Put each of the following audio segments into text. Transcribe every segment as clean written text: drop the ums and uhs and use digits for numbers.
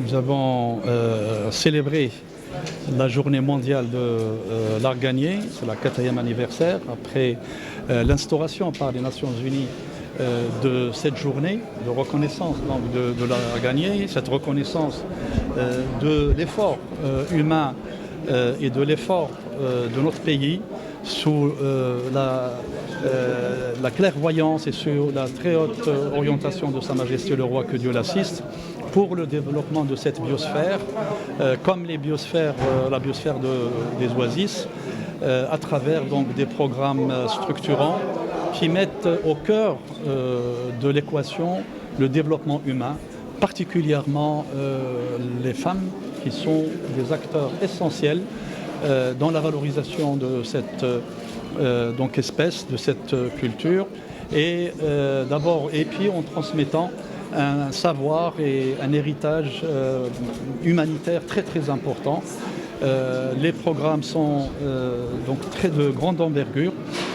nous avons célébré la journée mondiale de l'arganier, c'est la 4e anniversaire, après l'instauration par les Nations Unies de cette journée de reconnaissance donc, de l'arganier, cette reconnaissance de l'effort humain et de l'effort de notre pays sous la clairvoyance et sur la très haute orientation de Sa Majesté le Roi, que Dieu l'assiste, pour le développement de cette biosphère, comme les biosphères, la biosphère des Oasis, à travers donc, des programmes structurants qui mettent au cœur de l'équation le développement humain, particulièrement les femmes qui sont des acteurs essentiels dans la valorisation de cette donc espèce, de cette culture, et puis en transmettant un savoir et un héritage humanitaire très très important. Les programmes sont donc très de grande envergure.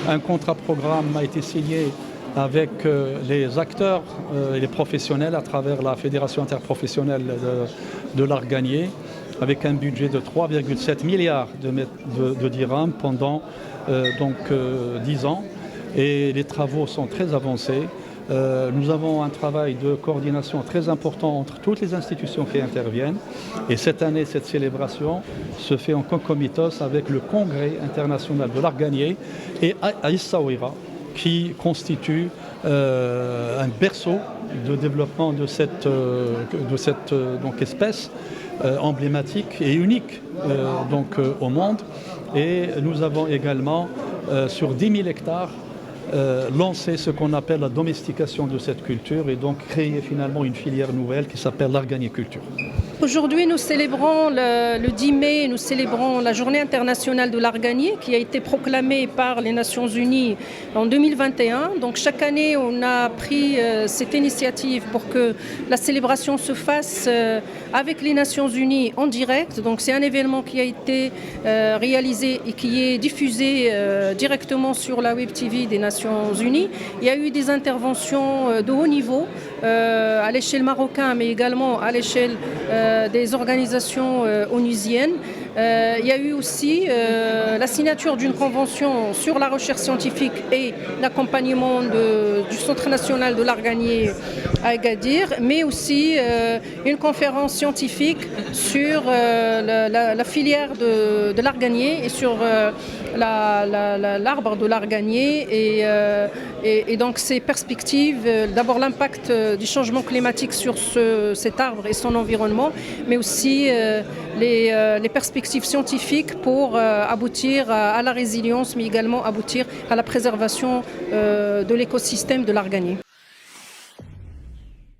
Un contrat programme a été signé avec les acteurs et les professionnels à travers la Fédération interprofessionnelle de l'arganier, avec un budget de 3,7 milliards de dirhams pendant 10 ans. Et les travaux sont très avancés. Nous avons un travail de coordination très important entre toutes les institutions qui interviennent. Et cette année, cette célébration se fait en concomitance avec le Congrès international de l'arganier et à Essaouira, qui constitue un berceau de développement de cette donc, espèce emblématique et unique au monde. Et nous avons également sur 10 000 hectares lancer ce qu'on appelle la domestication de cette culture et donc créer finalement une filière nouvelle qui s'appelle l'arganiculture. Aujourd'hui, nous célébrons le 10 mai, nous célébrons la Journée internationale de l'arganier qui a été proclamée par les Nations Unies en 2021. Donc chaque année, on a pris cette initiative pour que la célébration se fasse avec les Nations Unies en direct. Donc c'est un événement qui a été réalisé et qui est diffusé directement sur la Web TV des Nations Unies. Il y a eu des interventions de haut niveau à l'échelle marocaine, mais également à l'échelle des organisations onusiennes. Il y a eu aussi la signature d'une convention sur la recherche scientifique et l'accompagnement du Centre national de l'arganier à Agadir, mais aussi une conférence scientifique sur la filière de l'arganier et sur l'arbre de l'arganier et donc ces perspectives, d'abord l'impact du changement climatique sur cet arbre et son environnement, mais aussi les perspectives scientifiques pour aboutir à la résilience, mais également aboutir à la préservation de l'écosystème de l'arganier.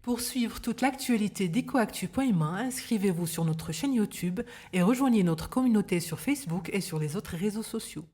Pour suivre toute l'actualité d'EcoActu.ma, inscrivez-vous sur notre chaîne YouTube et rejoignez notre communauté sur Facebook et sur les autres réseaux sociaux.